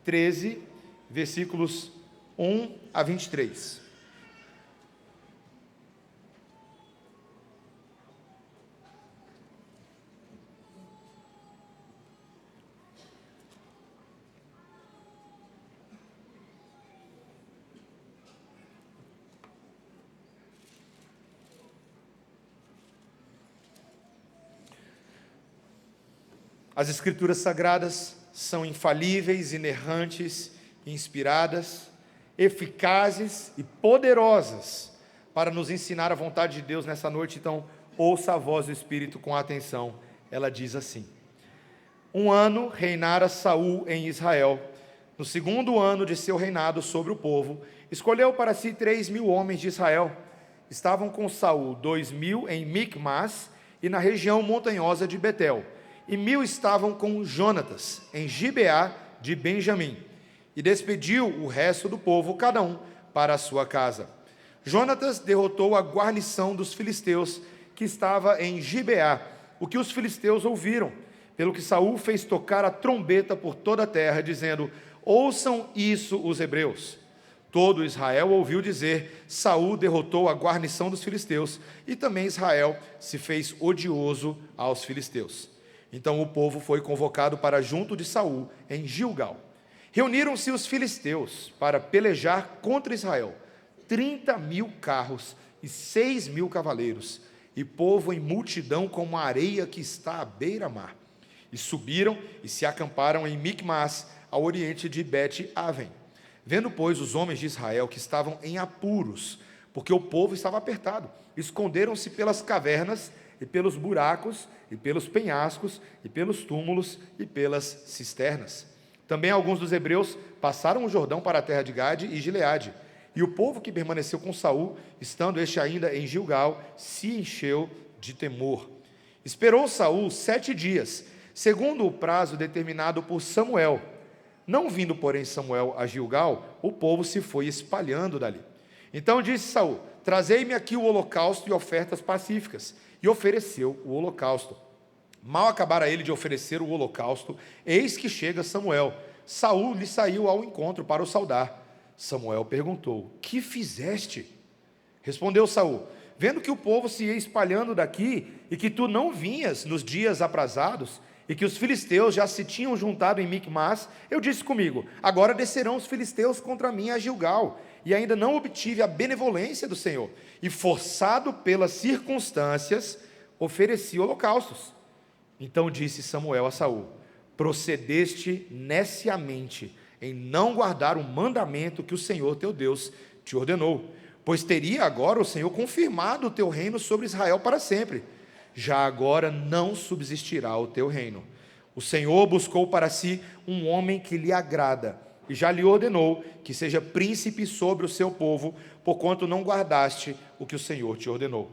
13, versículos 1 a 23. As Escrituras Sagradas são infalíveis, inerrantes, inspiradas, eficazes e poderosas para nos ensinar a vontade de Deus nessa noite. Então, ouça a voz do Espírito com atenção. Ela diz assim: 1 ano reinara Saul em Israel. No 2º ano de seu reinado sobre o povo, escolheu para si 3.000 homens de Israel. Estavam com Saul 2.000 em Micmas e na região montanhosa de Betel, e 1.000 estavam com Jonatas, em Gibeá de Benjamim. E despediu o resto do povo, cada um para a sua casa. Jonatas derrotou a guarnição dos filisteus, que estava em Gibeá, o que os filisteus ouviram, pelo que Saul fez tocar a trombeta por toda a terra, dizendo: ouçam isso os hebreus. Todo Israel ouviu dizer: Saul derrotou a guarnição dos filisteus, e também Israel se fez odioso aos filisteus. Então o povo foi convocado para junto de Saul em Gilgal. Reuniram-se os filisteus para pelejar contra Israel, 30.000 carros e 6.000 cavaleiros, e povo em multidão como a areia que está à beira-mar. E subiram e se acamparam em Micmas, ao oriente de Bet-Aven. Vendo, pois, os homens de Israel que estavam em apuros, porque o povo estava apertado, esconderam-se pelas cavernas e pelos buracos, e pelos penhascos, e pelos túmulos, e pelas cisternas. Também alguns dos hebreus passaram o Jordão para a terra de Gade e Gileade. E o povo que permaneceu com Saul, estando este ainda em Gilgal, se encheu de temor. Esperou Saul 7 dias, segundo o prazo determinado por Samuel. Não vindo, porém, Samuel a Gilgal, o povo se foi espalhando dali. Então disse Saul: trazei-me aqui o holocausto e ofertas pacíficas. E ofereceu o holocausto. Mal acabara ele de oferecer o holocausto, eis que chega Samuel. Saul lhe saiu ao encontro para o saudar. Samuel perguntou: que fizeste? Respondeu Saul: vendo que o povo se ia espalhando daqui, e que tu não vinhas nos dias aprazados, e que os filisteus já se tinham juntado em Micmas, eu disse comigo: agora descerão os filisteus contra mim a Gilgal, e ainda não obtive a benevolência do Senhor, e forçado pelas circunstâncias, ofereci holocaustos. Então disse Samuel a Saul: procedeste neciamente em não guardar o mandamento que o Senhor teu Deus te ordenou, pois teria agora o Senhor confirmado o teu reino sobre Israel para sempre. Já agora não subsistirá o teu reino. O Senhor buscou para si um homem que lhe agrada, e já lhe ordenou que seja príncipe sobre o seu povo, porquanto não guardaste o que o Senhor te ordenou.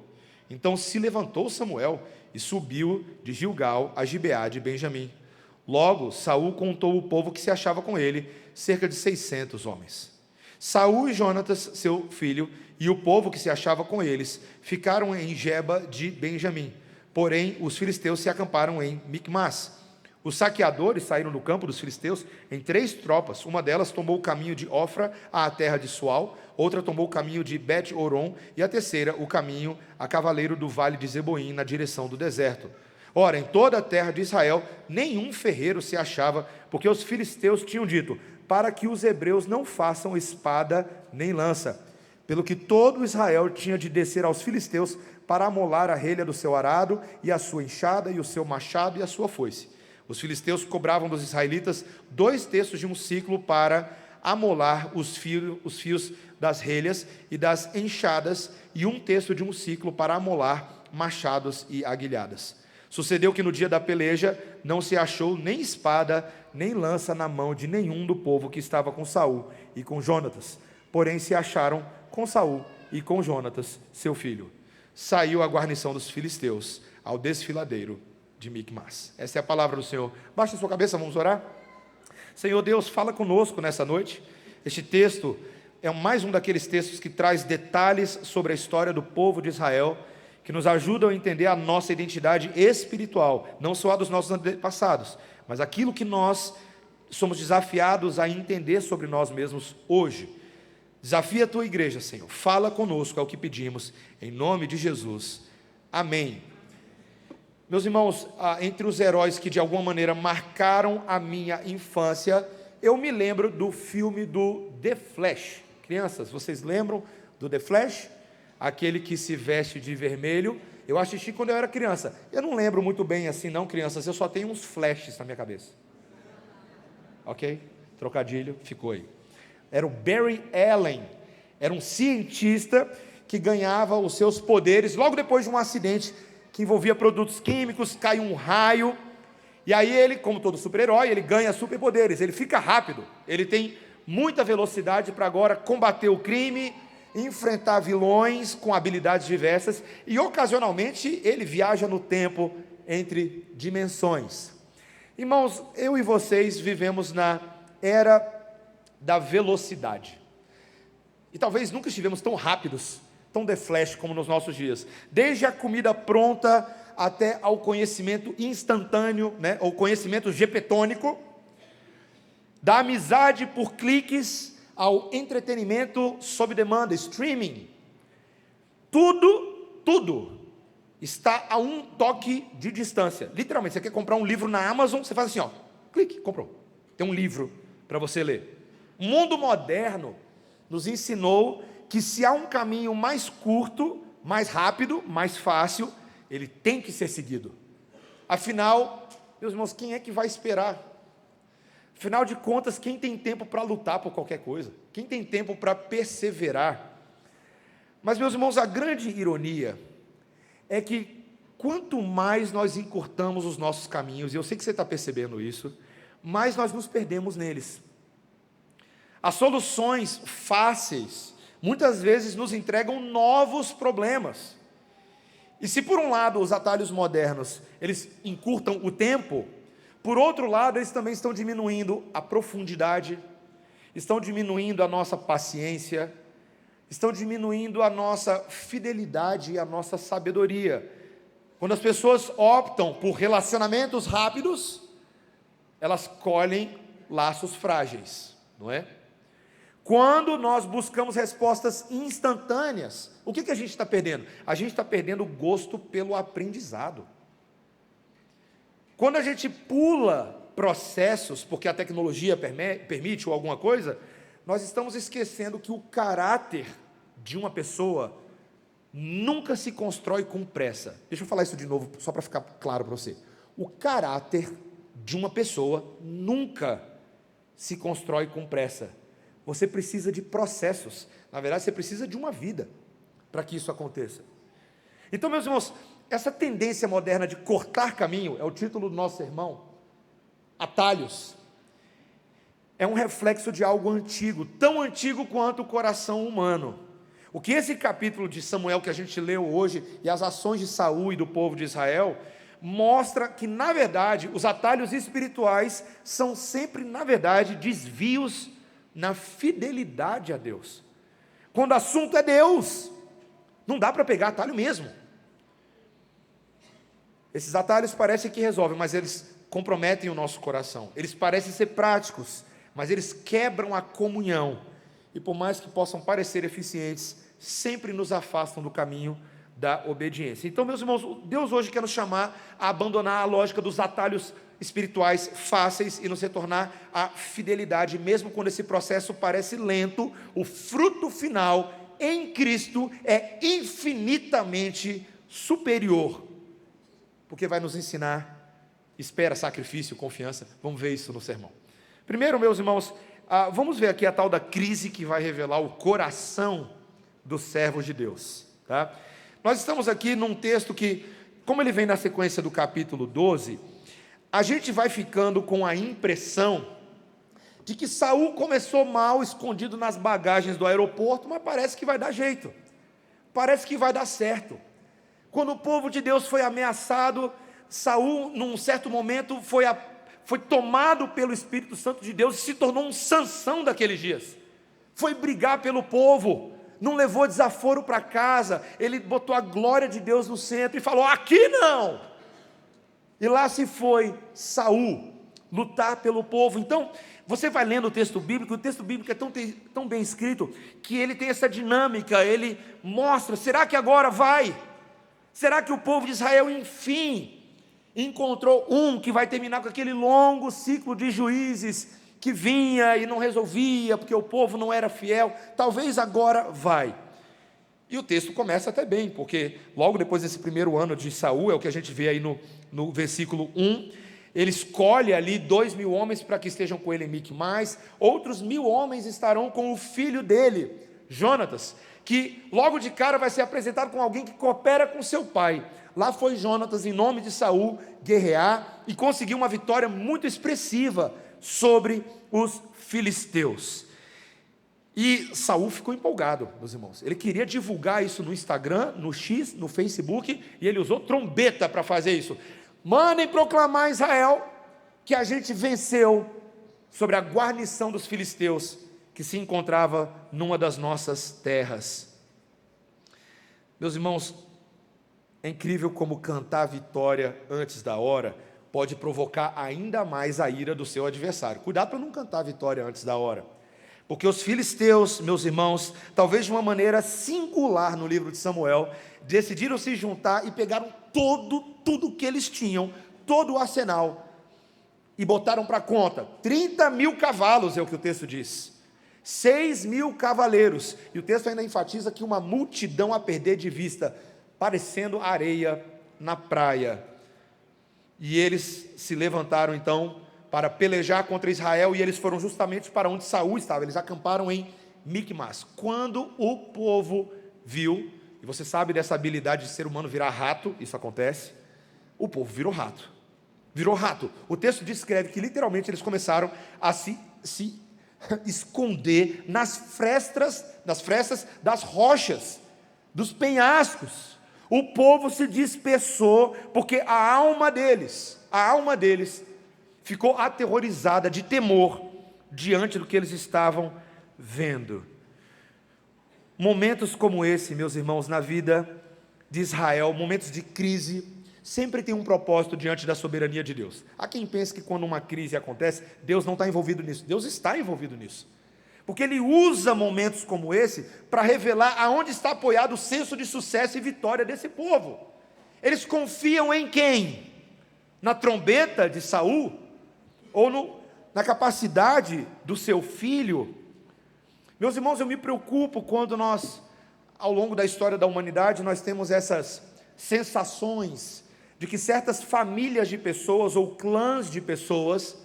Então se levantou Samuel e subiu de Gilgal a Gibeá de Benjamim. Logo Saul contou o povo que se achava com ele, cerca de 600 homens. Saul e Jonatas, seu filho, e o povo que se achava com eles, ficaram em Geba de Benjamim. Porém, os filisteus se acamparam em Micmas. Os saqueadores saíram do campo dos filisteus em 3 tropas. Uma delas tomou o caminho de Ofra à terra de Sual, outra tomou o caminho de Bet-Oron, e a terceira o caminho a cavaleiro do vale de Zeboim, na direção do deserto. Ora, em toda a terra de Israel, nenhum ferreiro se achava, porque os filisteus tinham dito: para que os hebreus não façam espada nem lança. Pelo que todo Israel tinha de descer aos filisteus para amolar a relha do seu arado, e a sua enxada, e o seu machado, e a sua foice. Os filisteus cobravam dos israelitas 2 terços de um siclo para amolar os fios das relhas e das enxadas, e 1 terço de um siclo para amolar machados e aguilhadas. Sucedeu que no dia da peleja não se achou nem espada, nem lança na mão de nenhum do povo que estava com Saul e com Jonatas. Porém se acharam com Saul e com Jonatas, seu filho. Saiu a guarnição dos filisteus ao desfiladeiro de Micmas. Essa é a palavra do Senhor. Baixe a sua cabeça, vamos orar. Senhor Deus, fala conosco nessa noite. Este texto é mais um daqueles textos que traz detalhes sobre a história do povo de Israel, que nos ajudam a entender a nossa identidade espiritual, não só a dos nossos antepassados, mas aquilo que nós somos desafiados a entender sobre nós mesmos hoje. Desafia a tua igreja, Senhor. Fala conosco, é o que pedimos, em nome de Jesus. Amém. Meus irmãos, entre os heróis que de alguma maneira marcaram a minha infância, eu me lembro do filme do The Flash. Crianças, vocês lembram do The Flash? Aquele que se veste de vermelho. Eu assisti quando eu era criança. Eu não lembro muito bem assim não, crianças, eu só tenho uns flashes na minha cabeça. Ok? Trocadilho, ficou aí. Era o Barry Allen, era um cientista que ganhava os seus poderes logo depois de um acidente que envolvia produtos químicos, cai um raio, e aí ele, como todo super-herói, ele ganha superpoderes, ele fica rápido, ele tem muita velocidade para agora combater o crime, enfrentar vilões com habilidades diversas, e ocasionalmente ele viaja no tempo entre dimensões. Irmãos, eu e vocês vivemos na era da velocidade, e talvez nunca estivemos tão rápidos, tão The Flash como nos nossos dias, desde a comida pronta até ao conhecimento instantâneo, né, ou conhecimento gepetônico, da amizade por cliques ao entretenimento sob demanda, streaming, tudo está a um toque de distância. Literalmente, você quer comprar um livro na Amazon, você faz assim, ó, clique, comprou, tem um livro para você ler. O mundo moderno nos ensinou que se há um caminho mais curto, mais rápido, mais fácil, ele tem que ser seguido. Afinal, meus irmãos, quem é que vai esperar? Afinal de contas, quem tem tempo para lutar por qualquer coisa? Quem tem tempo para perseverar? Mas, meus irmãos, a grande ironia é que quanto mais nós encurtamos os nossos caminhos, e eu sei que você está percebendo isso, mais nós nos perdemos neles. As soluções fáceis muitas vezes nos entregam novos problemas. E se por um lado os atalhos modernos, eles encurtam o tempo, por outro lado eles também estão diminuindo a profundidade, estão diminuindo a nossa paciência, estão diminuindo a nossa fidelidade e a nossa sabedoria. Quando as pessoas optam por relacionamentos rápidos, elas colhem laços frágeis, não é? Quando nós buscamos respostas instantâneas, o que a gente está perdendo? A gente está perdendo o gosto pelo aprendizado. Quando a gente pula processos, porque a tecnologia permite ou alguma coisa, nós estamos esquecendo que o caráter de uma pessoa nunca se constrói com pressa. Deixa eu falar isso de novo, só para ficar claro para você. O caráter de uma pessoa nunca se constrói com pressa. Você precisa de processos. Na verdade, você precisa de uma vida para que isso aconteça. Então, meus irmãos, essa tendência moderna de cortar caminho, é o título do nosso sermão, atalhos, é um reflexo de algo antigo, tão antigo quanto o coração humano. O que esse capítulo de Samuel que a gente leu hoje, e as ações de Saul e do povo de Israel, mostra que, na verdade, os atalhos espirituais são sempre, na verdade, desvios na fidelidade a Deus. Quando o assunto é Deus, não dá para pegar atalho mesmo. Esses atalhos parecem que resolvem, mas eles comprometem o nosso coração. Eles parecem ser práticos, mas eles quebram a comunhão. E por mais que possam parecer eficientes, sempre nos afastam do caminho da obediência. Então, meus irmãos, Deus hoje quer nos chamar a abandonar a lógica dos atalhos espirituais fáceis e nos retornar à fidelidade, mesmo quando esse processo parece lento. O fruto final em Cristo é infinitamente superior, porque vai nos ensinar espera, sacrifício, confiança. Vamos ver isso no sermão. Primeiro, meus irmãos, vamos ver aqui a tal da crise que vai revelar o coração dos servos de Deus, tá? Nós estamos aqui num texto que, como ele vem na sequência do capítulo 12, a gente vai ficando com a impressão de que Saul começou mal, escondido nas bagagens do aeroporto, mas parece que vai dar jeito, parece que vai dar certo. Quando o povo de Deus foi ameaçado, Saul, num certo momento, foi tomado pelo Espírito Santo de Deus e se tornou um Sansão daqueles dias. Foi brigar pelo povo, não levou desaforo para casa, ele botou a glória de Deus no centro e falou: aqui não! E lá se foi Saul, lutar pelo povo. Então, você vai lendo o texto bíblico é tão bem escrito, que ele tem essa dinâmica, ele mostra, será que agora vai? Será que o povo de Israel, enfim, encontrou um que vai terminar com aquele longo ciclo de juízes, que vinha e não resolvia, porque o povo não era fiel? Talvez agora vai. E o texto começa até bem, porque logo depois desse primeiro ano de Saul, é o que a gente vê aí no versículo 1, ele escolhe ali 2.000 homens para que estejam com ele em Miquimais, outros 1.000 homens estarão com o filho dele, Jonatas, que logo de cara vai ser apresentado como alguém que coopera com seu pai. Lá foi Jonatas, em nome de Saul, guerrear e conseguiu uma vitória muito expressiva sobre os filisteus. E Saul ficou empolgado, meus irmãos. Ele queria divulgar isso no Instagram, no X, no Facebook, e ele usou trombeta para fazer isso. Mandem proclamar a Israel que a gente venceu sobre a guarnição dos filisteus, que se encontrava numa das nossas terras. Meus irmãos, é incrível como cantar a vitória antes da hora pode provocar ainda mais a ira do seu adversário. Cuidado para não cantar a vitória antes da hora. Porque os filisteus, meus irmãos, talvez de uma maneira singular no livro de Samuel, decidiram se juntar e pegaram tudo que eles tinham, todo o arsenal, e botaram para conta. 30.000 cavalos é o que o texto diz, 6.000 cavaleiros, e o texto ainda enfatiza que uma multidão a perder de vista, parecendo areia na praia. E eles se levantaram então para pelejar contra Israel, e eles foram justamente para onde Saul estava. Eles acamparam em Miquimás. Quando o povo viu, e você sabe dessa habilidade de ser humano virar rato, isso acontece, o povo virou rato. O texto descreve que literalmente eles começaram a se esconder nas frestas das rochas, dos penhascos. O povo se dispersou, porque a alma deles ficou aterrorizada de temor diante do que eles estavam vendo. Momentos como esse, meus irmãos, na vida de Israel, momentos de crise, sempre tem um propósito diante da soberania de Deus. Há quem pense que quando uma crise acontece, Deus não está envolvido nisso. Deus está envolvido nisso, porque Ele usa momentos como esse para revelar aonde está apoiado o senso de sucesso e vitória desse povo. Eles confiam em quem? Na trombeta de Saul? Ou na capacidade do seu filho? Meus irmãos, eu me preocupo quando nós, ao longo da história da humanidade, nós temos essas sensações de que certas famílias de pessoas ou clãs de pessoas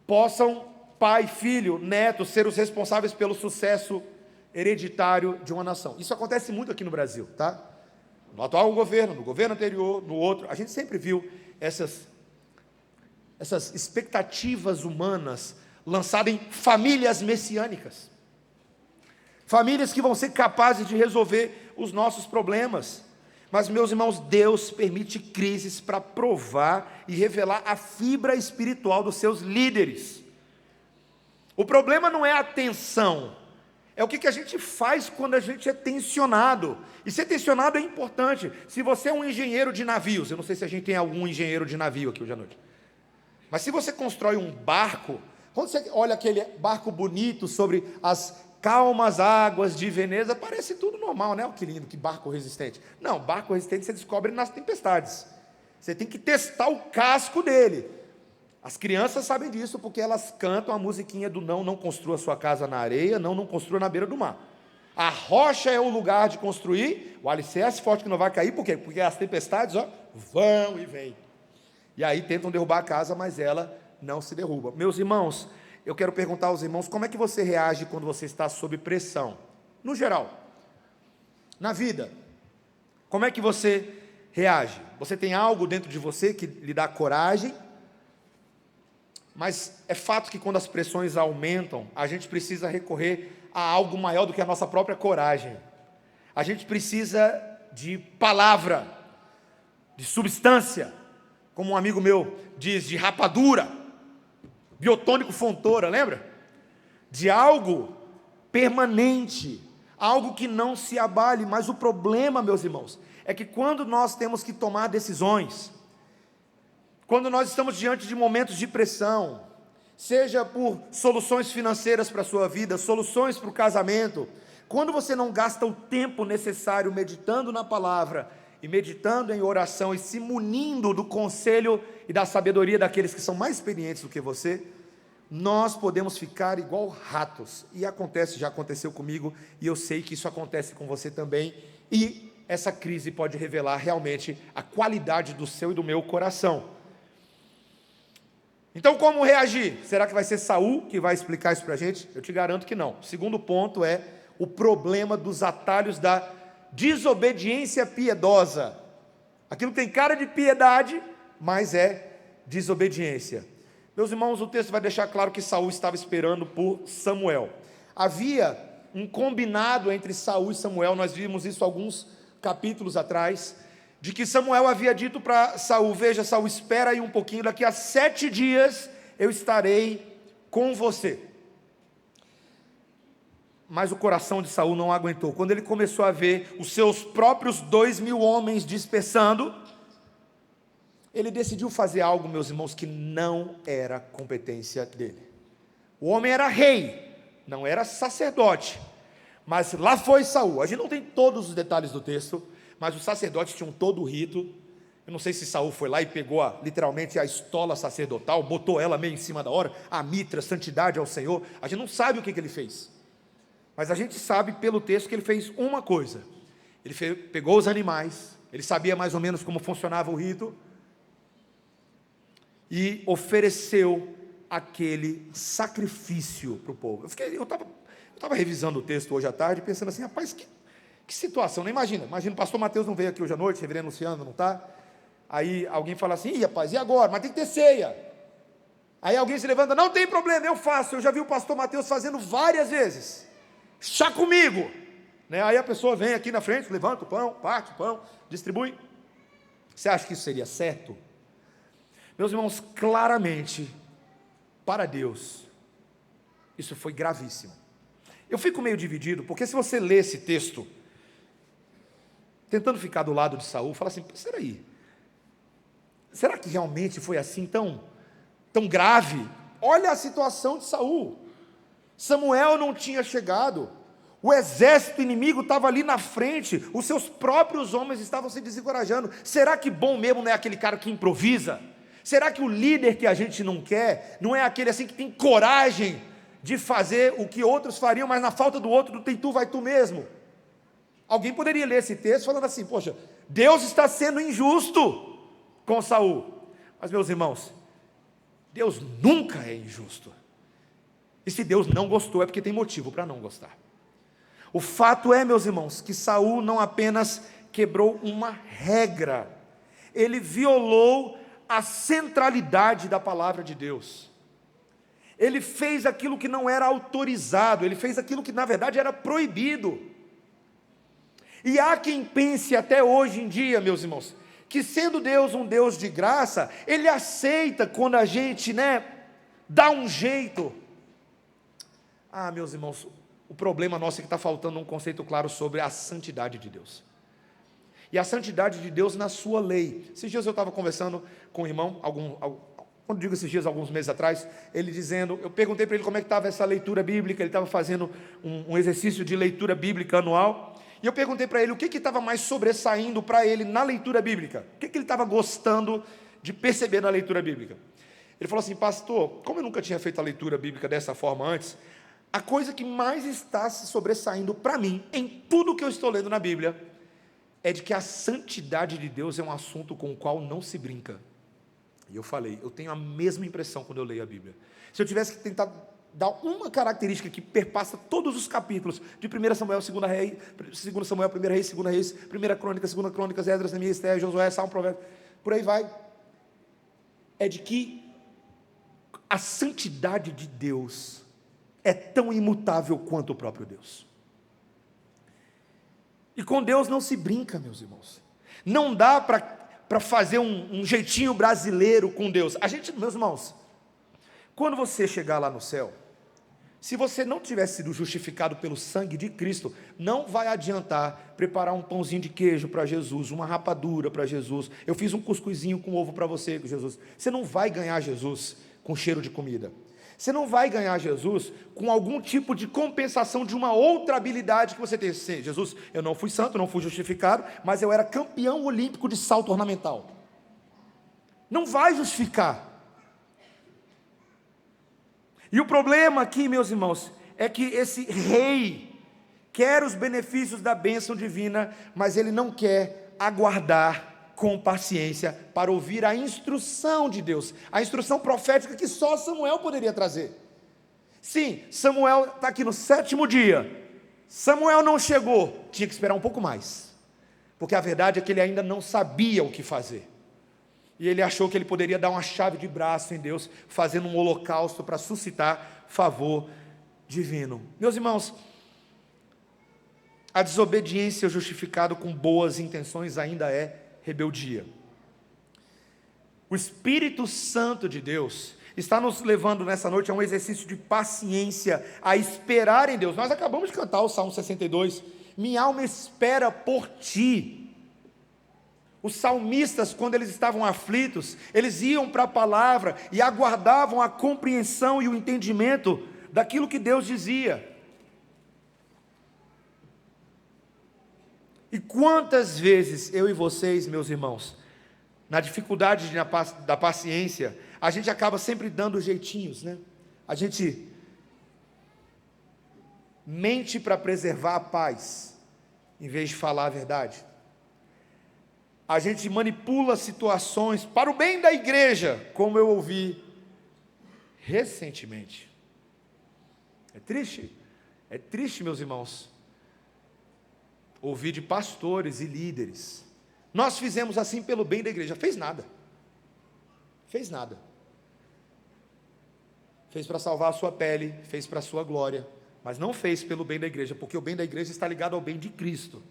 possam, pai, filho, neto, ser os responsáveis pelo sucesso hereditário de uma nação. Isso acontece muito aqui no Brasil, tá? No atual governo, no governo anterior, no outro, a gente sempre viu essas expectativas humanas lançadas em famílias messiânicas, famílias que vão ser capazes de resolver os nossos problemas. Mas, meus irmãos, Deus permite crises para provar e revelar a fibra espiritual dos seus líderes. O problema não é a tensão, é o que a gente faz quando a gente é tensionado. E ser tensionado é importante. Se você é um engenheiro de navios, eu não sei se a gente tem algum engenheiro de navio aqui hoje à noite, mas se você constrói um barco, quando você olha aquele barco bonito sobre as calmas águas de Veneza, parece tudo normal, né? Oh, que lindo, que barco resistente. Não, barco resistente você descobre nas tempestades. Você tem que testar o casco dele. As crianças sabem disso porque elas cantam a musiquinha do não construa sua casa na areia, não construa na beira do mar. A rocha é o lugar de construir, o alicerce forte que não vai cair, por quê? Porque as tempestades, vão e vêm. E aí tentam derrubar a casa, mas ela não se derruba. Meus irmãos, eu quero perguntar aos irmãos, como é que você reage quando você está sob pressão? No geral, na vida, como é que você reage? Você tem algo dentro de você que lhe dá coragem? Mas é fato que quando as pressões aumentam, a gente precisa recorrer a algo maior do que a nossa própria coragem. A gente precisa de palavra, de substância, como um amigo meu diz, de rapadura, biotônico fontoura, lembra? De algo permanente, algo que não se abale. Mas o problema, meus irmãos, é que quando nós temos que tomar decisões, quando nós estamos diante de momentos de pressão, seja por soluções financeiras para a sua vida, soluções para o casamento, quando você não gasta o tempo necessário meditando na palavra, e meditando em oração, e se munindo do conselho e da sabedoria daqueles que são mais experientes do que você, nós podemos ficar igual ratos, e acontece, já aconteceu comigo, e eu sei que isso acontece com você também, e essa crise pode revelar realmente a qualidade do seu e do meu coração. Então, como reagir? Será que vai ser Saul que vai explicar isso para a gente? Eu te garanto que não. O segundo ponto é o problema dos atalhos da desobediência piedosa. Aquilo tem cara de piedade, mas é desobediência. Meus irmãos, o texto vai deixar claro que Saul estava esperando por Samuel. Havia um combinado entre Saul e Samuel, nós vimos isso alguns capítulos atrás, de que Samuel havia dito para Saul: veja, Saul, espera aí um pouquinho, daqui a 7 dias eu estarei com você. Mas o coração de Saul não aguentou. Quando ele começou a ver os seus próprios 2.000 homens dispersando, ele decidiu fazer algo, meus irmãos, que não era competência dele. O homem era rei, não era sacerdote, mas lá foi Saul. A gente não tem todos os detalhes do texto, mas os sacerdotes tinham todo o rito. Eu não sei se Saul foi lá e pegou literalmente a estola sacerdotal, botou ela meio em cima da hora, a mitra, santidade ao Senhor. A gente não sabe o que ele fez, mas a gente sabe pelo texto que ele fez uma coisa. Ele pegou os animais, ele sabia mais ou menos como funcionava o rito, e ofereceu aquele sacrifício para o povo. Eu estava revisando o texto hoje à tarde, pensando assim, rapaz, que situação, não imagina o pastor Mateus não veio aqui hoje à noite, o reverendo Luciano não está, aí alguém fala assim, rapaz, e agora? Mas tem que ter ceia. Aí alguém se levanta, não tem problema, eu faço, eu já vi o pastor Mateus fazendo várias vezes, chá comigo, né? Aí a pessoa vem aqui na frente, levanta o pão, parte o pão, distribui. Você acha que isso seria certo? Meus irmãos, claramente, para Deus, isso foi gravíssimo. Eu fico meio dividido, porque se você lê esse texto, tentando ficar do lado de Saul, fala assim, será que realmente foi assim tão grave? Olha a situação de Saul. Samuel não tinha chegado, o exército inimigo estava ali na frente, os seus próprios homens estavam se desencorajando. Será que bom mesmo não é aquele cara que improvisa? Será que o líder que a gente não quer, não é aquele assim que tem coragem de fazer o que outros fariam, mas na falta do outro, não tem tu, vai tu mesmo? Alguém poderia ler esse texto falando assim, poxa, Deus está sendo injusto com Saul. Mas meus irmãos, Deus nunca é injusto. E se Deus não gostou, é porque tem motivo para não gostar. O fato é, meus irmãos, que Saul não apenas quebrou uma regra, ele violou a centralidade da palavra de Deus. Ele fez aquilo que não era autorizado, ele fez aquilo que na verdade era proibido. E há quem pense até hoje em dia, meus irmãos, que sendo Deus um Deus de graça, Ele aceita quando a gente, dá um jeito. Meus irmãos, o problema nosso é que está faltando um conceito claro sobre a santidade de Deus. E a santidade de Deus na sua lei. Esses dias eu estava conversando com um irmão, quando digo esses dias, alguns meses atrás, ele dizendo, eu perguntei para ele como é que estava essa leitura bíblica, ele estava fazendo um exercício de leitura bíblica anual, e eu perguntei para ele o que estava mais sobressaindo para ele na leitura bíblica, o que ele estava gostando de perceber na leitura bíblica. Ele falou assim, pastor, como eu nunca tinha feito a leitura bíblica dessa forma antes, a coisa que mais está se sobressaindo para mim, em tudo que eu estou lendo na Bíblia, é de que a santidade de Deus é um assunto com o qual não se brinca. E eu falei, eu tenho a mesma impressão quando eu leio a Bíblia. Se eu tivesse que tentar dar uma característica que perpassa todos os capítulos, de 1 Samuel, 2 Reis, 2 Samuel, 1 Reis, 2 Reis, 1 Crônicas, 2 Crônicas, Esdras, Neemias, Esther, Josué, Salmo, Provérbios, por aí vai, é de que a santidade de Deus é tão imutável quanto o próprio Deus. E com Deus não se brinca, meus irmãos. Não dá para fazer um jeitinho brasileiro com Deus. Meus irmãos, quando você chegar lá no céu, Se você não tiver sido justificado pelo sangue de Cristo, não vai adiantar preparar um pãozinho de queijo para Jesus, uma rapadura para Jesus. Eu fiz um cuscuzinho com ovo para você, Jesus. Você não vai ganhar Jesus com cheiro de comida. Você não vai ganhar Jesus com algum tipo de compensação de uma outra habilidade que você tem. Sim, Jesus, eu não fui santo, não fui justificado, mas eu era campeão olímpico de salto ornamental. Não vai justificar. E o problema aqui, meus irmãos, é que esse rei quer os benefícios da bênção divina, mas ele não quer aguardar com paciência para ouvir a instrução de Deus, a instrução profética que só Samuel poderia trazer. Sim, Samuel está aqui no 7º dia, Samuel não chegou, tinha que esperar um pouco mais, porque a verdade é que ele ainda não sabia o que fazer. E ele achou que ele poderia dar uma chave de braço em Deus, fazendo um holocausto para suscitar favor divino. Meus irmãos, a desobediência justificada com boas intenções ainda é rebeldia. O Espírito Santo de Deus está nos levando nessa noite a um exercício de paciência, a esperar em Deus. Nós acabamos de cantar o Salmo 62, minha alma espera por ti. Os salmistas, quando eles estavam aflitos, eles iam para a palavra e aguardavam a compreensão e o entendimento daquilo que Deus dizia. E quantas vezes eu e vocês, meus irmãos, na dificuldade da paciência, a gente acaba sempre dando jeitinhos, né? A gente mente para preservar a paz, em vez de falar a verdade. A gente manipula situações para o bem da igreja, como eu ouvi recentemente. É triste, meus irmãos, ouvir de pastores e líderes. Nós fizemos assim pelo bem da igreja. Fez nada. Fez para salvar a sua pele, fez para a sua glória, mas não fez pelo bem da igreja, porque o bem da igreja está ligado ao bem de Cristo.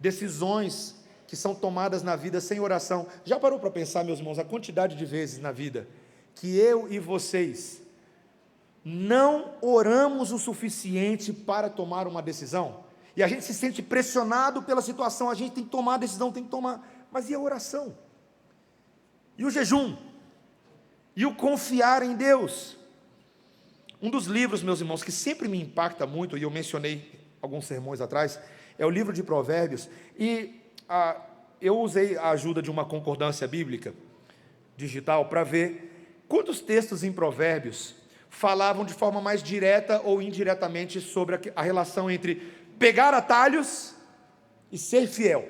Decisões que são tomadas na vida sem oração. Já parou para pensar, meus irmãos, a quantidade de vezes na vida que eu e vocês não oramos o suficiente para tomar uma decisão? E a gente se sente pressionado pela situação, a gente tem que tomar a decisão, tem que tomar. Mas e a oração? E o jejum? E o confiar em Deus? Um dos livros, meus irmãos, que sempre me impacta muito, e eu mencionei alguns sermões atrás, é o livro de Provérbios, e eu usei a ajuda de uma concordância bíblica digital para ver quantos textos em Provérbios falavam de forma mais direta ou indiretamente sobre a relação entre pegar atalhos e ser fiel.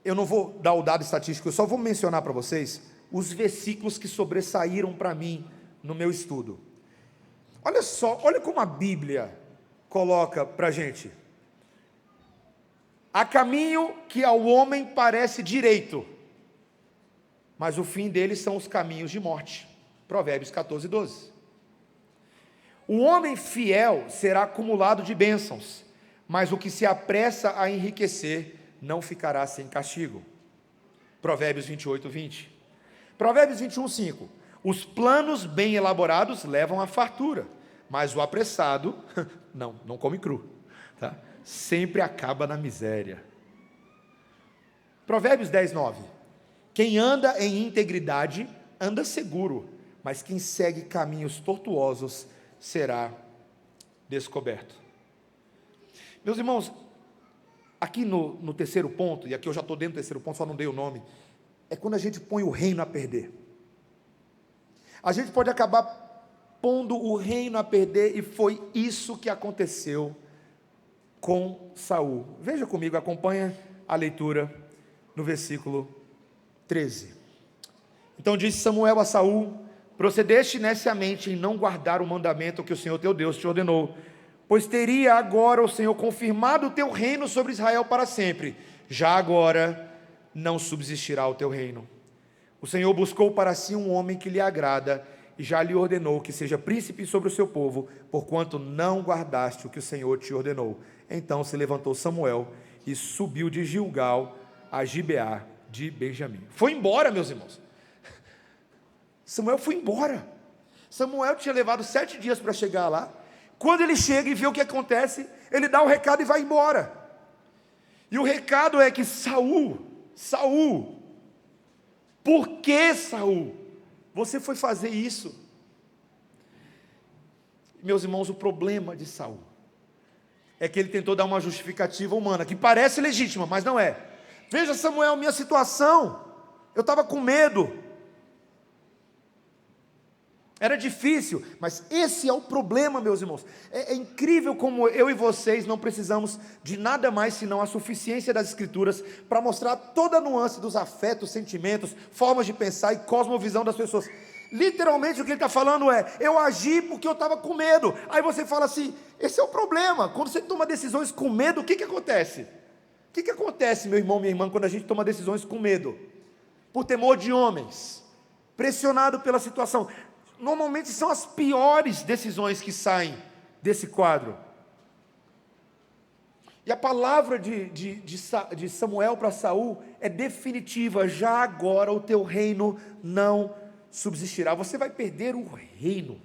Eu não vou dar o dado estatístico, eu só vou mencionar para vocês os versículos que sobressaíram para mim no meu estudo. Olha só, olha como a Bíblia coloca para a gente. Há caminho que ao homem parece direito, mas o fim deles são os caminhos de morte. Provérbios 14, 12. O homem fiel será acumulado de bênçãos, mas o que se apressa a enriquecer não ficará sem castigo. Provérbios 28, 20. Provérbios 21, 5. Os planos bem elaborados levam à fartura, mas o apressado não come cru, tá? Sempre acaba na miséria. Provérbios 10, 9. Quem anda em integridade anda seguro, mas quem segue caminhos tortuosos será descoberto. Meus irmãos, aqui no terceiro ponto, e aqui eu já estou dentro do terceiro ponto, só não dei o nome, é quando a gente põe o reino a perder. A gente pode acabar pondo o reino a perder, e foi isso que aconteceu com Saul. Veja comigo, acompanha a leitura no versículo 13. Então disse Samuel a Saul: procedeste neciamente em não guardar o mandamento que o Senhor teu Deus te ordenou, pois teria agora o Senhor confirmado o teu reino sobre Israel para sempre. Já agora não subsistirá o teu reino. O Senhor buscou para si um homem que lhe agrada, e já lhe ordenou que seja príncipe sobre o seu povo, porquanto não guardaste o que o Senhor te ordenou. Então se levantou Samuel e subiu de Gilgal a Gibeá de Benjamim. Foi embora, meus irmãos. Samuel foi embora. Samuel tinha levado 7 dias para chegar lá. Quando ele chega e vê o que acontece, ele dá o recado e vai embora. E o recado é que Saul, por que Saul? Você foi fazer isso? Meus irmãos, o problema de Saul é que ele tentou dar uma justificativa humana, que parece legítima, mas não é. Veja, Samuel, minha situação, eu estava com medo, era difícil, mas esse é o problema, meus irmãos. É incrível como eu e vocês não precisamos de nada mais senão a suficiência das Escrituras para mostrar toda a nuance dos afetos, sentimentos, formas de pensar e cosmovisão das pessoas. Literalmente o que ele está falando é: eu agi porque eu estava com medo. Aí você fala assim, esse é o problema. Quando você toma decisões com medo, o que acontece? O que acontece, meu irmão, minha irmã, quando a gente toma decisões com medo? Por temor de homens, pressionado pela situação. Normalmente são as piores decisões que saem desse quadro. E a palavra de Samuel para Saul é definitiva: já agora o teu reino não subsistirá, você vai perder o reino.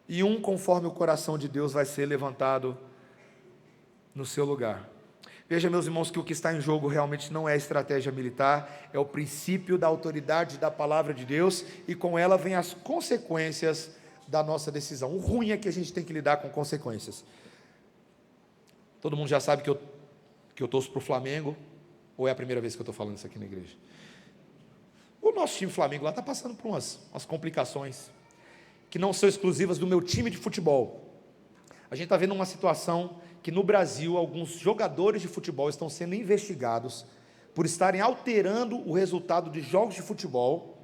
E conforme o coração de Deus vai ser levantado no seu lugar. Veja, meus irmãos, que o que está em jogo realmente não é a estratégia militar, é o princípio da autoridade da palavra de Deus, e com ela vem as consequências da nossa decisão. O ruim é que a gente tem que lidar com consequências. Todo mundo já sabe que eu torço para o Flamengo, ou é a primeira vez que eu estou falando isso aqui na igreja? O nosso time Flamengo lá está passando por umas complicações, que não são exclusivas do meu time de futebol. A gente está vendo uma situação que no Brasil, alguns jogadores de futebol estão sendo investigados por estarem alterando o resultado de jogos de futebol,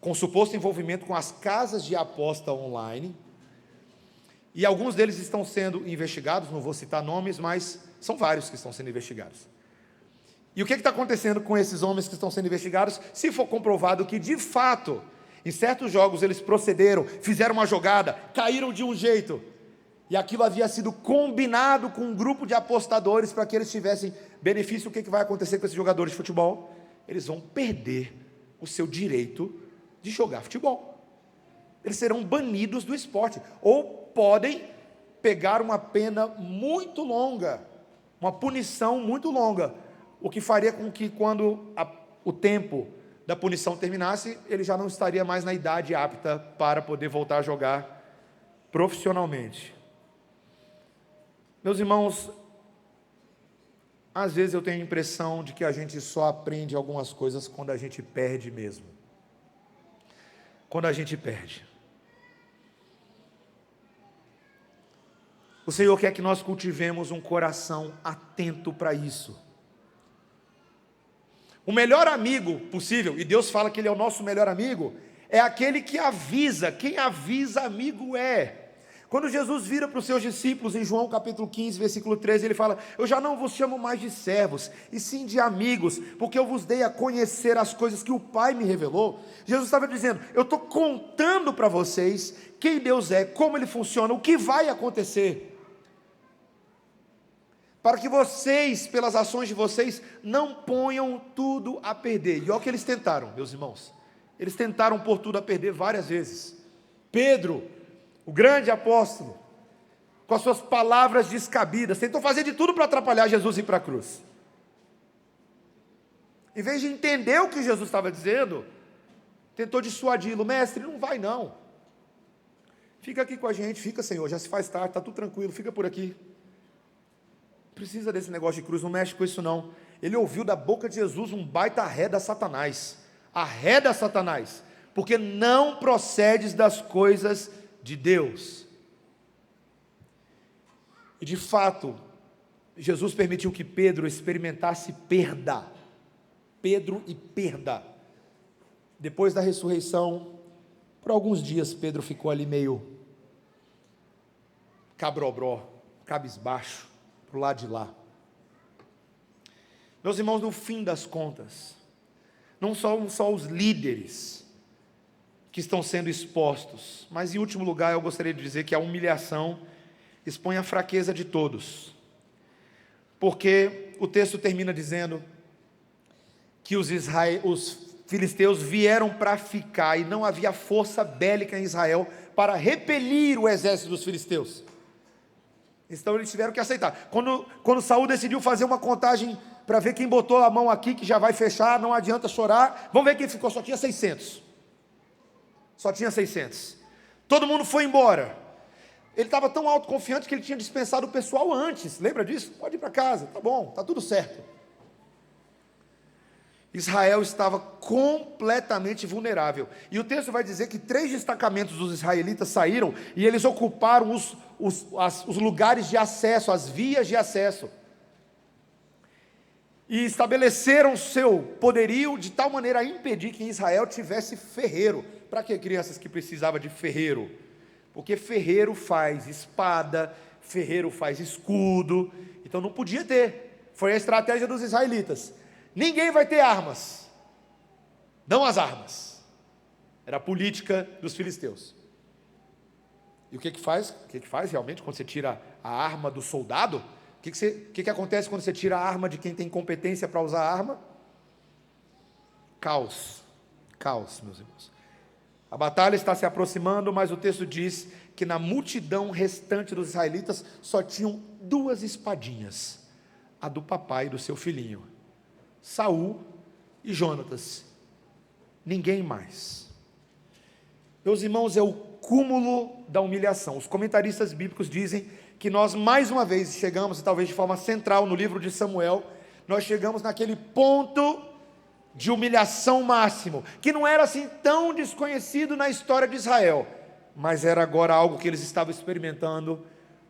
com suposto envolvimento com as casas de aposta online, e alguns deles estão sendo investigados, não vou citar nomes, mas são vários que estão sendo investigados. E o que está acontecendo com esses homens que estão sendo investigados? Se for comprovado que, de fato, em certos jogos eles procederam, fizeram uma jogada, caíram de um jeito, e aquilo havia sido combinado com um grupo de apostadores para que eles tivessem benefício, o que vai acontecer com esses jogadores de futebol? Eles vão perder o seu direito de jogar futebol. Eles serão banidos do esporte, ou podem pegar uma pena muito longa, uma punição muito longa, o que faria com que, quando o tempo da punição terminasse, ele já não estaria mais na idade apta para poder voltar a jogar profissionalmente. Meus irmãos, às vezes eu tenho a impressão de que a gente só aprende algumas coisas quando a gente perde mesmo. Quando a gente perde. O Senhor quer que nós cultivemos um coração atento para isso. O melhor amigo possível, e Deus fala que Ele é o nosso melhor amigo, é aquele que avisa. Quem avisa, amigo é. Quando Jesus vira para os seus discípulos, em João capítulo 15, versículo 13, ele fala: eu já não vos chamo mais de servos, e sim de amigos, porque eu vos dei a conhecer as coisas que o Pai me revelou. Jesus estava dizendo: eu estou contando para vocês quem Deus é, como Ele funciona, o que vai acontecer, para que vocês, pelas ações de vocês, não ponham tudo a perder. E olha o que eles tentaram, meus irmãos. Eles tentaram pôr tudo a perder várias vezes. Pedro, o grande apóstolo, com as suas palavras descabidas, tentou fazer de tudo para atrapalhar Jesus ir para a cruz. Em vez de entender o que Jesus estava dizendo, tentou dissuadi-lo: mestre, não vai não, fica aqui com a gente, fica, Senhor, já se faz tarde, está tudo tranquilo, fica por aqui, não precisa desse negócio de cruz, não mexe com isso não. Ele ouviu da boca de Jesus um baita arreda Satanás, arreda Satanás, porque não procedes das coisas de Deus. E de fato, Jesus permitiu que Pedro experimentasse perda. Pedro e perda. Depois da ressurreição, por alguns dias Pedro ficou ali meio cabrobró, cabisbaixo, para o lado de lá. Meus irmãos, no fim das contas, não são só os líderes que estão sendo expostos, mas em último lugar eu gostaria de dizer que a humilhação expõe a fraqueza de todos, porque o texto termina dizendo que os filisteus vieram para ficar e não havia força bélica em Israel para repelir o exército dos filisteus. Então eles tiveram que aceitar. Quando Saul decidiu fazer uma contagem para ver quem botou a mão aqui, que já vai fechar, não adianta chorar, vamos ver quem ficou, só tinha 600. Só tinha 600. Todo mundo foi embora. Ele estava tão autoconfiante que ele tinha dispensado o pessoal antes, lembra disso? Pode ir para casa, tá bom, tá tudo certo. Israel estava completamente vulnerável, e o texto vai dizer que 3 destacamentos dos israelitas saíram, e eles ocuparam os lugares de acesso, as vias de acesso, e estabeleceram seu poderio de tal maneira a impedir que em Israel tivesse ferreiro. Para que crianças que precisavam de ferreiro? Porque ferreiro faz espada, ferreiro faz escudo, então não podia ter. Foi a estratégia dos israelitas. Ninguém vai ter armas, dão as armas. Era a política dos filisteus. E o que faz? O que faz realmente quando você tira a arma do soldado? O que acontece quando você tira a arma de quem tem competência para usar a arma? Caos, meus irmãos. A batalha está se aproximando, mas o texto diz que na multidão restante dos israelitas só tinham 2 espadinhas, a do papai e do seu filhinho, Saul e Jonatas, ninguém mais. Meus irmãos, é o cúmulo da humilhação. Os comentaristas bíblicos dizem que nós mais uma vez chegamos, e talvez de forma central no livro de Samuel, nós chegamos naquele ponto de humilhação máximo, que não era assim tão desconhecido na história de Israel, mas era agora algo que eles estavam experimentando,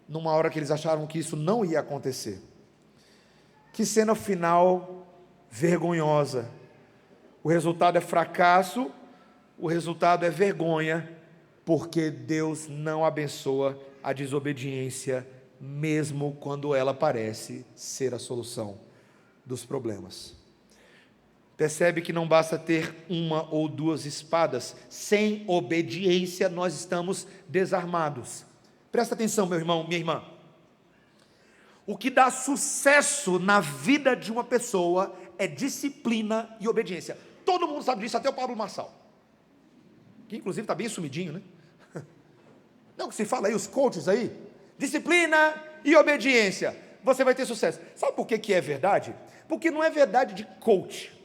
numa hora que eles acharam que isso não ia acontecer. Que cena final vergonhosa. O resultado é fracasso, o resultado é vergonha, porque Deus não abençoa a desobediência, mesmo quando ela parece ser a solução dos problemas. Percebe que não basta ter 1 ou 2 espadas, sem obediência nós estamos desarmados. Presta atenção, meu irmão, minha irmã. O que dá sucesso na vida de uma pessoa é disciplina e obediência. Todo mundo sabe disso, até o Pablo Marçal, que inclusive está bem sumidinho, né? Não, que se fala aí, os coaches aí, disciplina e obediência, você vai ter sucesso. Sabe por que é verdade? Porque não é verdade de coach,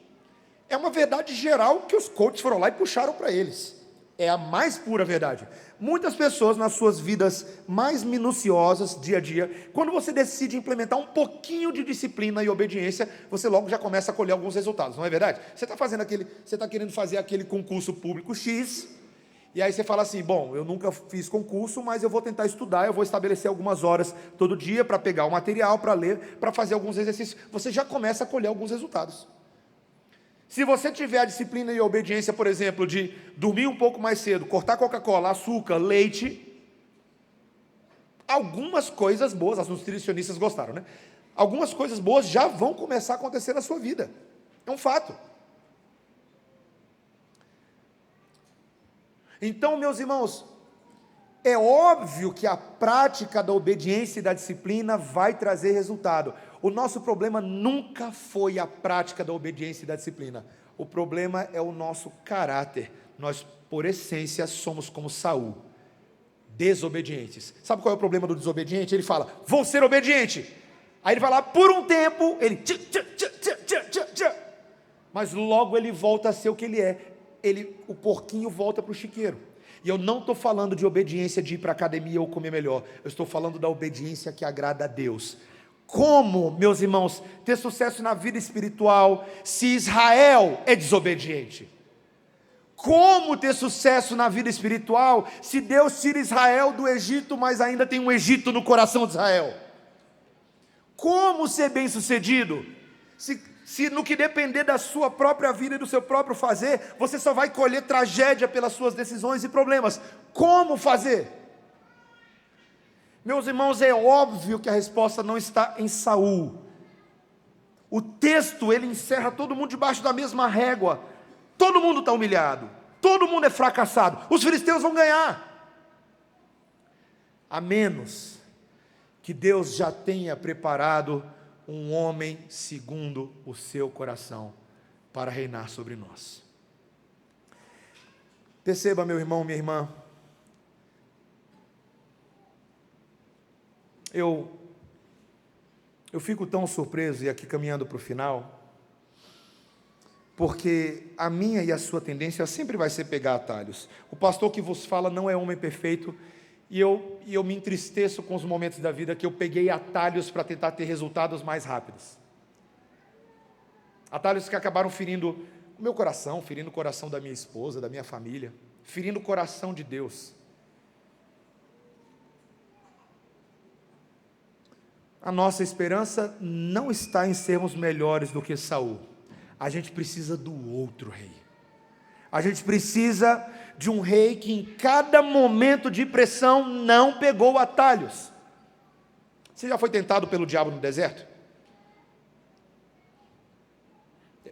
é uma verdade geral que os coaches foram lá e puxaram para eles. É a mais pura verdade. Muitas pessoas nas suas vidas mais minuciosas, dia a dia, quando você decide implementar um pouquinho de disciplina e obediência, você logo já começa a colher alguns resultados, não é verdade? Você está querendo fazer aquele concurso público X, e aí você fala assim, bom, eu nunca fiz concurso, mas eu vou tentar estudar, eu vou estabelecer algumas horas todo dia para pegar o material, para ler, para fazer alguns exercícios. Você já começa a colher alguns resultados. Se você tiver a disciplina e a obediência, por exemplo, de dormir um pouco mais cedo, cortar Coca-Cola, açúcar, leite, algumas coisas boas, as nutricionistas gostaram, né? Algumas coisas boas já vão começar a acontecer na sua vida. É um fato. Então, meus irmãos, é óbvio que a prática da obediência e da disciplina vai trazer resultado. O nosso problema nunca foi a prática da obediência e da disciplina. O problema é o nosso caráter. Nós, por essência, somos como Saul, desobedientes. Sabe qual é o problema do desobediente? Ele fala, vou ser obediente. Aí ele vai lá, por um tempo, ele... Mas logo ele volta a ser o que ele é. O porquinho volta para o chiqueiro. E eu não estou falando de obediência de ir para a academia ou comer melhor. Eu estou falando da obediência que agrada a Deus. Como, meus irmãos, ter sucesso na vida espiritual se Israel é desobediente? Como ter sucesso na vida espiritual se Deus tira Israel do Egito, mas ainda tem um Egito no coração de Israel? Como ser bem-sucedido se no que depender da sua própria vida e do seu próprio fazer, você só vai colher tragédia pelas suas decisões e problemas? Como fazer? Meus irmãos, é óbvio que a resposta não está em Saul. O texto, ele encerra todo mundo debaixo da mesma régua. Todo mundo está humilhado, todo mundo é fracassado, os filisteus vão ganhar. A menos que Deus já tenha preparado um homem segundo o seu coração para reinar sobre nós. Perceba, meu irmão, minha irmã, eu fico tão surpreso, e aqui caminhando para o final, porque a minha e a sua tendência sempre vai ser pegar atalhos. O pastor que vos fala não é homem perfeito, e eu me entristeço com os momentos da vida que eu peguei atalhos para tentar ter resultados mais rápidos. Atalhos que acabaram ferindo o meu coração, ferindo o coração da minha esposa, da minha família, ferindo o coração de Deus. A nossa esperança não está em sermos melhores do que Saul. A gente precisa do outro rei. A gente precisa de um rei que em cada momento de pressão não pegou atalhos. Você já foi tentado pelo diabo no deserto?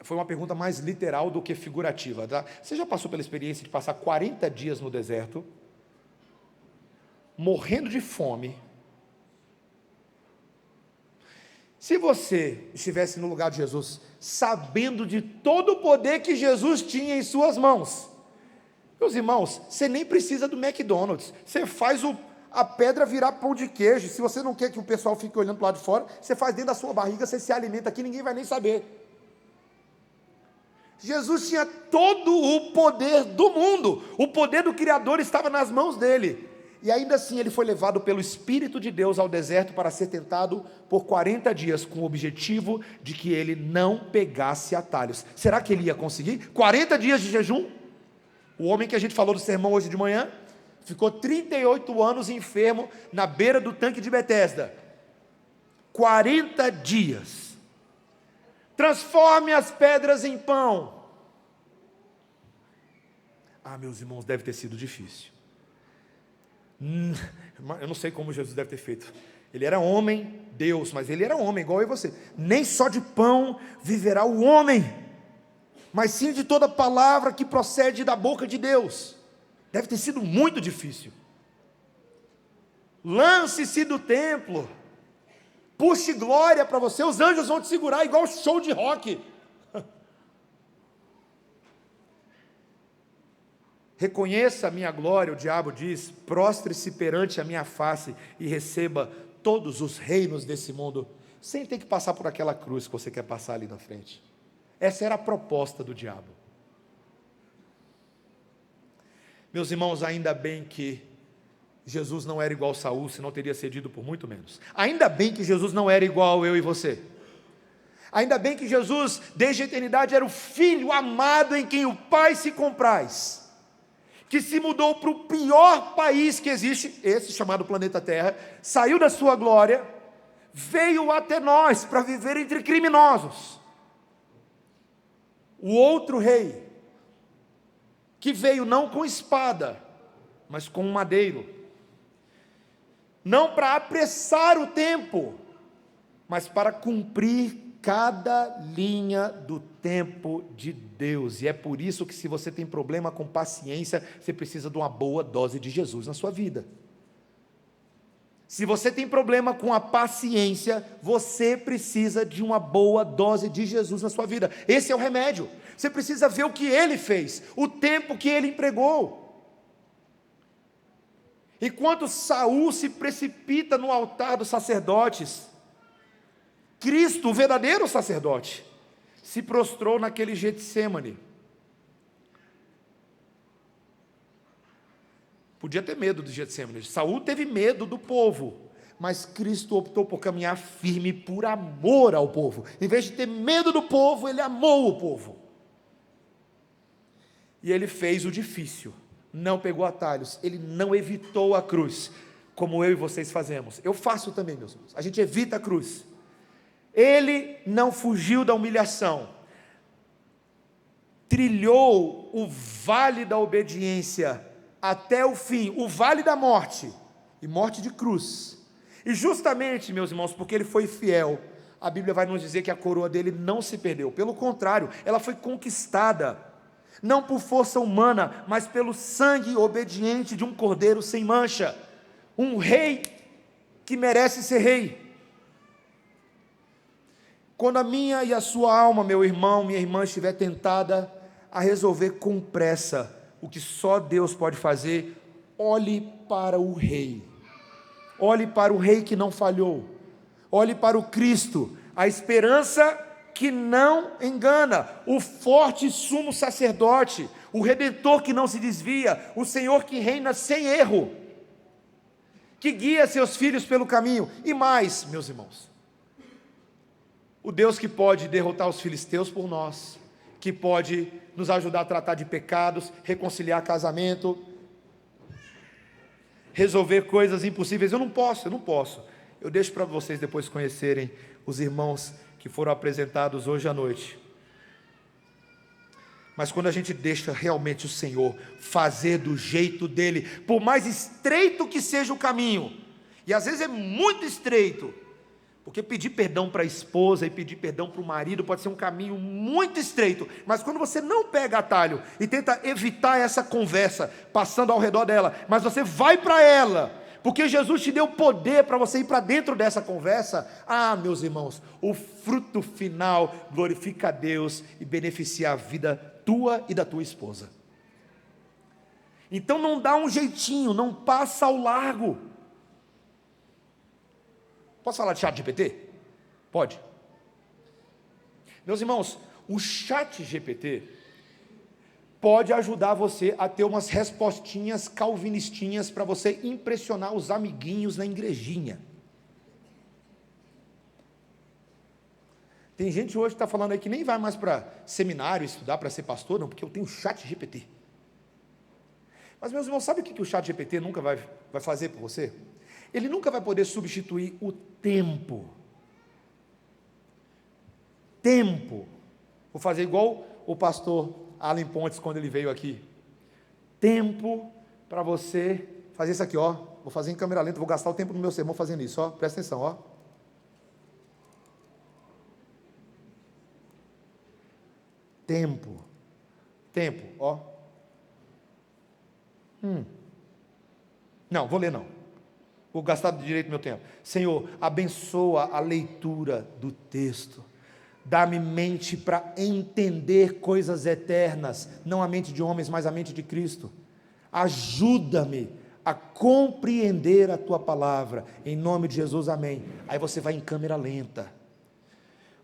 Foi uma pergunta mais literal do que figurativa, tá? Você já passou pela experiência de passar 40 dias no deserto, morrendo de fome? Se você estivesse no lugar de Jesus, sabendo de todo o poder que Jesus tinha em suas mãos, meus irmãos, você nem precisa do McDonald's, você faz a pedra virar pão de queijo. Se você não quer que o pessoal fique olhando para o lado de fora, você faz dentro da sua barriga, você se alimenta aqui, ninguém vai nem saber. Jesus tinha todo o poder do mundo, o poder do Criador estava nas mãos dele, e ainda assim ele foi levado pelo Espírito de Deus ao deserto para ser tentado por 40 dias, com o objetivo de que ele não pegasse atalhos. Será que ele ia conseguir? 40 dias de jejum? O homem que a gente falou do sermão hoje de manhã, ficou 38 anos enfermo, na beira do tanque de Betesda, 40 dias, transforme as pedras em pão. Meus irmãos, deve ter sido difícil. Eu não sei como Jesus deve ter feito. Ele era homem, Deus, mas ele era homem, igual eu e você. Nem só de pão viverá o homem, mas sim de toda palavra que procede da boca de Deus. Deve ter sido muito difícil. Lance-se do templo, puxe glória para você, os anjos vão te segurar igual show de rock. Reconheça a minha glória, o diabo diz, prostre-se perante a minha face e receba todos os reinos desse mundo, sem ter que passar por aquela cruz que você quer passar ali na frente. Essa era a proposta do diabo. Meus irmãos, ainda bem que Jesus não era igual a Saul, senão teria cedido por muito menos. Ainda bem que Jesus não era igual eu e você. Ainda bem que Jesus, desde a eternidade, era o Filho amado em quem o Pai se compraz, que se mudou para o pior país que existe, esse chamado planeta Terra, saiu da sua glória, veio até nós para viver entre criminosos. O outro rei, que veio não com espada, mas com um madeiro, não para apressar o tempo, mas para cumprir cada linha do tempo de Deus. E é por isso que, se você tem problema com paciência, você precisa de uma boa dose de Jesus na sua vida. Se você tem problema com a paciência, você precisa de uma boa dose de Jesus na sua vida. Esse é o remédio. Você precisa ver o que ele fez, o tempo que ele empregou. Enquanto Saul se precipita no altar dos sacerdotes, Cristo, o verdadeiro sacerdote, se prostrou naquele Getsêmani. Podia ter medo do Getsêmani. Saul teve medo do povo, mas Cristo optou por caminhar firme por amor ao povo. Em vez de ter medo do povo, ele amou o povo. E ele fez o difícil, não pegou atalhos, ele não evitou a cruz, como eu e vocês fazemos. Eu faço também, meus irmãos. A gente evita a cruz. Ele não fugiu da humilhação, trilhou o vale da obediência até o fim, o vale da morte, e morte de cruz. E justamente, meus irmãos, porque ele foi fiel, a Bíblia vai nos dizer que a coroa dele não se perdeu, pelo contrário, ela foi conquistada, não por força humana, mas pelo sangue obediente de um cordeiro sem mancha, um rei que merece ser rei. Quando a minha e a sua alma, meu irmão, minha irmã, estiver tentada a resolver com pressa o que só Deus pode fazer, olhe para o Rei. Olhe para o Rei que não falhou. Olhe para o Cristo, a esperança que não engana, o forte sumo sacerdote, o Redentor que não se desvia, o Senhor que reina sem erro, que guia seus filhos pelo caminho. E mais, meus irmãos, o Deus que pode derrotar os filisteus por nós, que pode nos ajudar a tratar de pecados, reconciliar casamento, resolver coisas impossíveis. Eu não posso. Eu deixo para vocês depois conhecerem os irmãos que foram apresentados hoje à noite. Mas quando a gente deixa realmente o Senhor fazer do jeito dele, por mais estreito que seja o caminho, e às vezes é muito estreito, porque pedir perdão para a esposa e pedir perdão para o marido pode ser um caminho muito estreito, mas quando você não pega atalho e tenta evitar essa conversa passando ao redor dela, mas você vai para ela, porque Jesus te deu poder para você ir para dentro dessa conversa, meus irmãos, o fruto final glorifica a Deus e beneficia a vida tua e da tua esposa. Então não dá um jeitinho, não passa ao largo. Posso falar de ChatGPT? Pode. Meus irmãos, o ChatGPT pode ajudar você a ter umas respostinhas calvinistinhas para você impressionar os amiguinhos na igrejinha. Tem gente hoje que está falando aí que nem vai mais para seminário estudar para ser pastor, não, porque eu tenho ChatGPT. Mas, meus irmãos, sabe o que o ChatGPT nunca vai fazer por você? Ele nunca vai poder substituir o tempo. Vou fazer igual o pastor Alan Pontes quando ele veio aqui. Tempo para você fazer isso aqui, ó. Vou fazer em câmera lenta, vou gastar o tempo no meu sermão fazendo isso, ó. Presta atenção, ó. Tempo, ó. Não, vou ler não. Vou gastar direito meu tempo. Senhor, abençoa a leitura do texto. Dá-me mente para entender coisas eternas, não a mente de homens, mas a mente de Cristo. Ajuda-me a compreender a tua palavra. Em nome de Jesus, amém. Aí você vai em câmera lenta.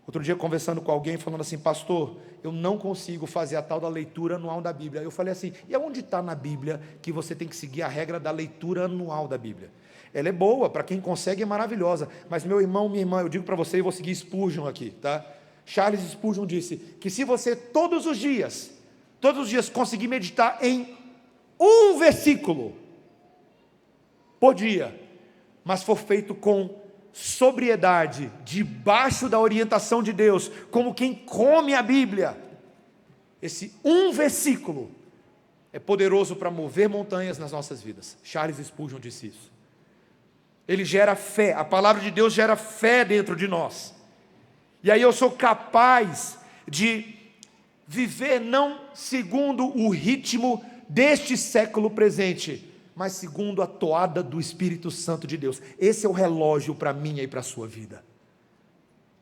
Outro dia conversando com alguém, falando assim, pastor, eu não consigo fazer a tal da leitura anual da Bíblia. Eu falei assim, e aonde está na Bíblia que você tem que seguir a regra da leitura anual da Bíblia? Ela é boa, para quem consegue é maravilhosa, mas meu irmão, minha irmã, eu digo para você, e vou seguir Spurgeon aqui, tá? Charles Spurgeon disse que se você todos os dias conseguir meditar em um versículo por dia, mas for feito com sobriedade, debaixo da orientação de Deus, como quem come a Bíblia, esse um versículo é poderoso para mover montanhas nas nossas vidas. Charles Spurgeon disse isso. Ele gera fé, a palavra de Deus gera fé dentro de nós, e aí eu sou capaz de viver não segundo o ritmo deste século presente, mas segundo a toada do Espírito Santo de Deus. Esse é o relógio para a minha e para a sua vida,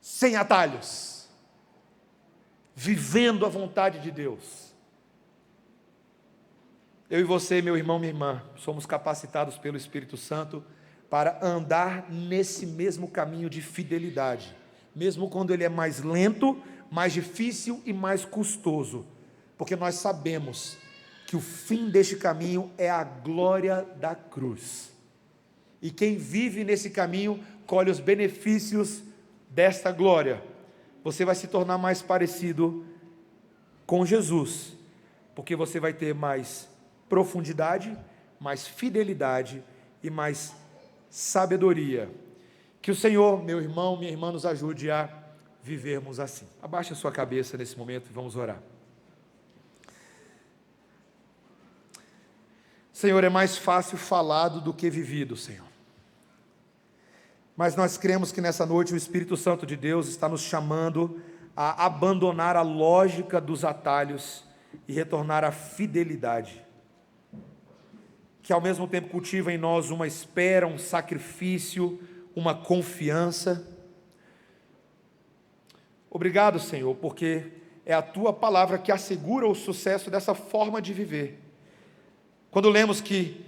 sem atalhos, vivendo a vontade de Deus. Eu e você, meu irmão, minha irmã, somos capacitados pelo Espírito Santo para andar nesse mesmo caminho de fidelidade, mesmo quando ele é mais lento, mais difícil e mais custoso, porque nós sabemos que o fim deste caminho é a glória da cruz, e quem vive nesse caminho colhe os benefícios desta glória. Você vai se tornar mais parecido com Jesus, porque você vai ter mais profundidade, mais fidelidade e mais sabedoria. Que o Senhor, meu irmão, minha irmã, nos ajude a vivermos assim. Abaixe a sua cabeça nesse momento e vamos orar. Senhor, é mais fácil falado do que vivido, Senhor. Mas nós cremos que nessa noite o Espírito Santo de Deus está nos chamando a abandonar a lógica dos atalhos e retornar à fidelidade, que ao mesmo tempo cultiva em nós uma espera, um sacrifício, uma confiança. Obrigado, Senhor, porque é a Tua palavra que assegura o sucesso dessa forma de viver. Quando lemos que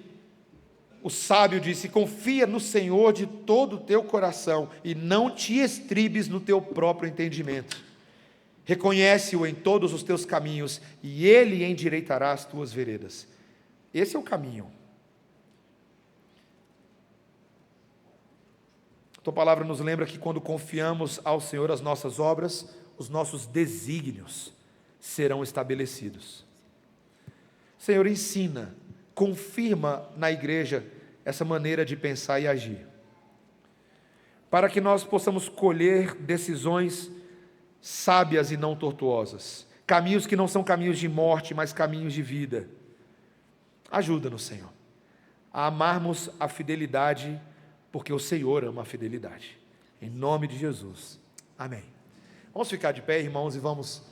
o sábio disse: confia no Senhor de todo o teu coração e não te estribes no teu próprio entendimento. Reconhece-o em todos os teus caminhos e Ele endireitará as tuas veredas. Esse é o caminho. A tua palavra nos lembra que quando confiamos ao Senhor as nossas obras, os nossos desígnios serão estabelecidos. Senhor, ensina, confirma na igreja essa maneira de pensar e agir, para que nós possamos colher decisões sábias e não tortuosas, caminhos que não são caminhos de morte, mas caminhos de vida. Ajuda-nos, Senhor, a amarmos a fidelidade, porque o Senhor ama a fidelidade. Em nome de Jesus. Amém. Vamos ficar de pé, irmãos, e vamos